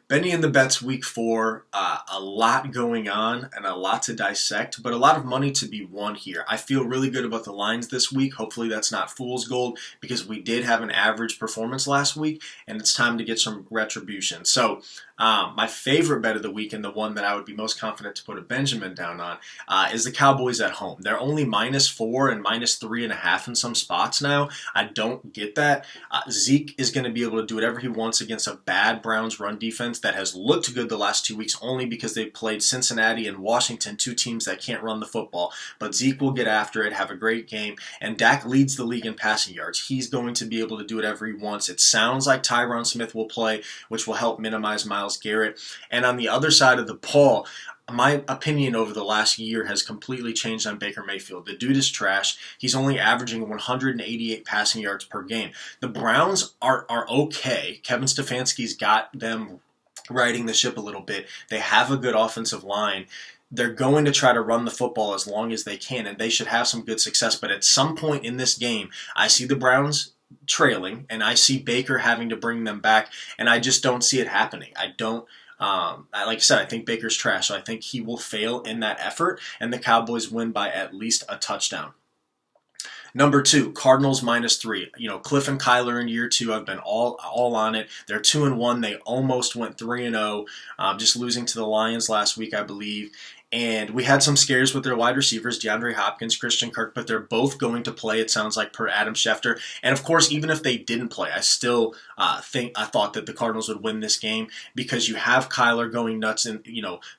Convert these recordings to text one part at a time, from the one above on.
Bennie in the Bets week 4, a lot going on and a lot to dissect, but a lot of money to be won here. I feel really good about the lines this week. Hopefully that's not fool's gold because we did have an average performance last week and it's time to get some retribution. So my favorite bet of the week and the one that I would be most confident to put a Benjamin down on is the Cowboys at home. They're only -4 and -3.5 in some spots now. I don't get that. Zeke is going to be able to do whatever he wants against a bad Browns run defense that has looked good the last 2 weeks only because they played Cincinnati and Washington, two teams that can't run the football. But Zeke will get after it, have a great game, and Dak leads the league in passing yards. He's going to be able to do whatever he wants. It sounds like Tyron Smith will play, which will help minimize Myles Garrett. And on the other side of the ball, my opinion over the last year has completely changed on Baker Mayfield. The dude is trash. He's only averaging 188 passing yards per game. The Browns are okay. Kevin Stefanski's got them riding the ship a little bit. They have a good offensive line. They're going to try to run the football as long as they can, and they should have some good success. But at some point in this game, I see the Browns trailing, and I see Baker having to bring them back, and I just don't see it happening. I don't. Like I said, I think Baker's trash, so I think he will fail in that effort, and the Cowboys win by at least a touchdown. Number 2, Cardinals -3. Cliff and Kyler in year 2, I've been all on it. They're 2-1. They almost went 3-0, just losing to the Lions last week, I believe. And we had some scares with their wide receivers, DeAndre Hopkins, Christian Kirk, but they're both going to play, it sounds like, per Adam Schefter. And of course, even if they didn't play, I still I thought that the Cardinals would win this game because you have Kyler going nuts and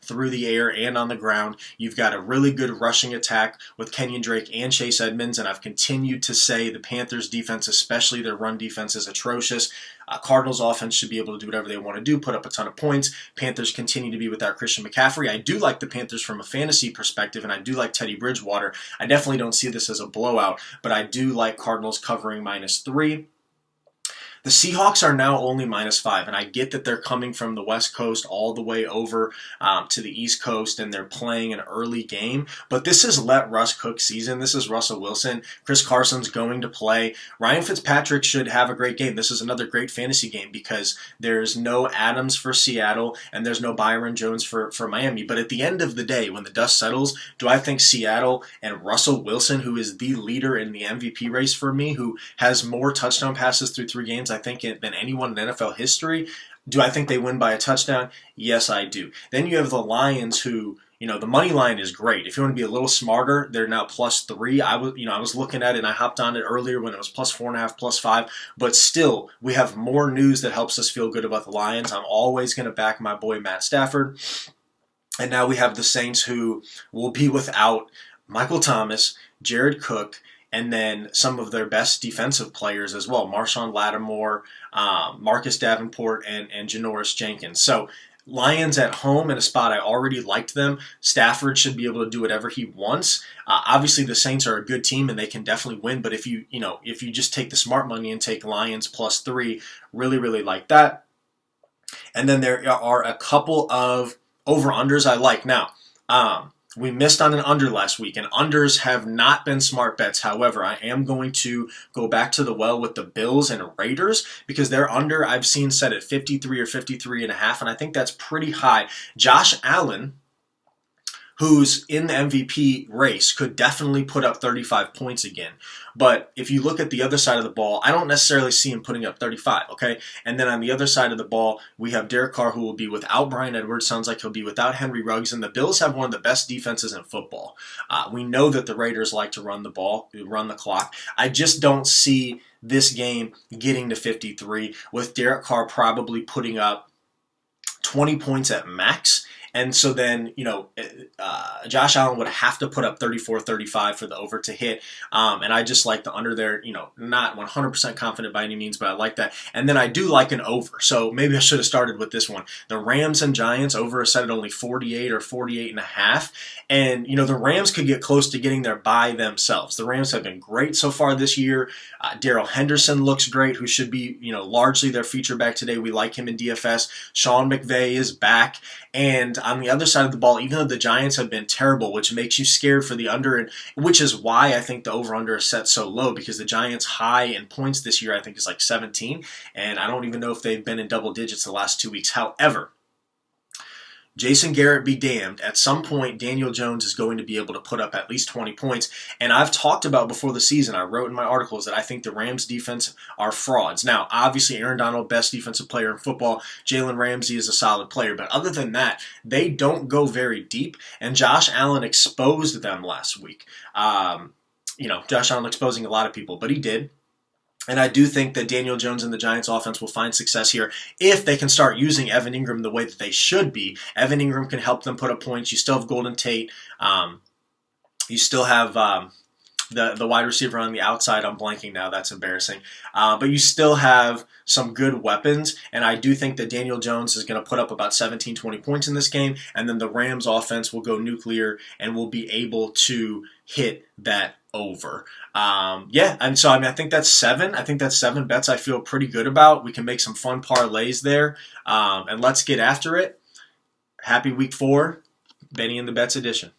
through the air and on the ground. You've got a really good rushing attack with Kenyon Drake and Chase Edmonds, and I've continued to say the Panthers' defense, especially their run defense, is atrocious. Cardinals offense should be able to do whatever they want to do, put up a ton of points. Panthers continue to be without Christian McCaffrey. I do like the Panthers from a fantasy perspective, and I do like Teddy Bridgewater. I definitely don't see this as a blowout, but I do like Cardinals covering -3. The Seahawks are now only -5, and I get that they're coming from the West Coast all the way over to the East Coast, and they're playing an early game. But this is let Russ cook season. This is Russell Wilson. Chris Carson's going to play. Ryan Fitzpatrick should have a great game. This is another great fantasy game because there's no Adams for Seattle, and there's no Byron Jones for Miami. But at the end of the day, when the dust settles, do I think Seattle and Russell Wilson, who is the leader in the MVP race for me, who has more touchdown passes through 3 games, I think, than anyone in NFL history. Do I think they win by a touchdown? Yes, I do. Then you have the Lions who, the money line is great. If you want to be a little smarter, they're now +3. I was looking at it and I hopped on it earlier when it was +4.5, +5. But still, we have more news that helps us feel good about the Lions. I'm always going to back my boy Matt Stafford. And now we have the Saints who will be without Michael Thomas, Jared Cook, and then some of their best defensive players as well, Marshawn Lattimore, Marcus Davenport, and Janoris Jenkins. So Lions at home in a spot I already liked them. Stafford should be able to do whatever he wants. Obviously, the Saints are a good team and they can definitely win. But if you just take the smart money and take Lions +3, really, really like that. And then there are a couple of over-unders I like. Now, we missed on an under last week, and unders have not been smart bets. However, I am going to go back to the well with the Bills and Raiders because their under I've seen set at 53 or 53.5, and I think that's pretty high. Josh Allen, who's in the MVP race, could definitely put up 35 points again. But if you look at the other side of the ball, I don't necessarily see him putting up 35, okay? And then on the other side of the ball, we have Derek Carr, who will be without Bryan Edwards. Sounds like he'll be without Henry Ruggs. And the Bills have one of the best defenses in football. We know that the Raiders like to run the ball, run the clock. I just don't see this game getting to 53 with Derek Carr probably putting up 20 points at max. And so then, Josh Allen would have to put up 34, 35 for the over to hit. And I just like the under there, not 100% confident by any means, but I like that. And then I do like an over. So maybe I should have started with this one. The Rams and Giants over is set at only 48 or 48.5. And, the Rams could get close to getting there by themselves. The Rams have been great so far this year. Darrell Henderson looks great, who should be, largely their feature back today. We like him in DFS. Sean McVay is back. And on the other side of the ball, even though the Giants have been terrible, which makes you scared for the under, and which is why I think the over-under is set so low, because the Giants' high in points this year I think is like 17, and I don't even know if they've been in double digits the last 2 weeks. However, Jason Garrett be damned. At some point, Daniel Jones is going to be able to put up at least 20 points. And I've talked about before the season, I wrote in my articles that I think the Rams defense are frauds. Now, obviously, Aaron Donald, best defensive player in football. Jalen Ramsey is a solid player. But other than that, they don't go very deep. And Josh Allen exposed them last week. Josh Allen exposing a lot of people, but he did. And I do think that Daniel Jones and the Giants offense will find success here if they can start using Evan Ingram the way that they should be. Evan Ingram can help them put up points. You still have Golden Tate. You still have the wide receiver on the outside. I'm blanking now. That's embarrassing. But you still have some good weapons. And I do think that Daniel Jones is going to put up about 17, 20 points in this game. And then the Rams offense will go nuclear and will be able to hit that over. And so I think that's 7. I think that's 7 bets I feel pretty good about. We can make some fun parlays there. And let's get after it. Happy week 4. Benny and the Bets edition.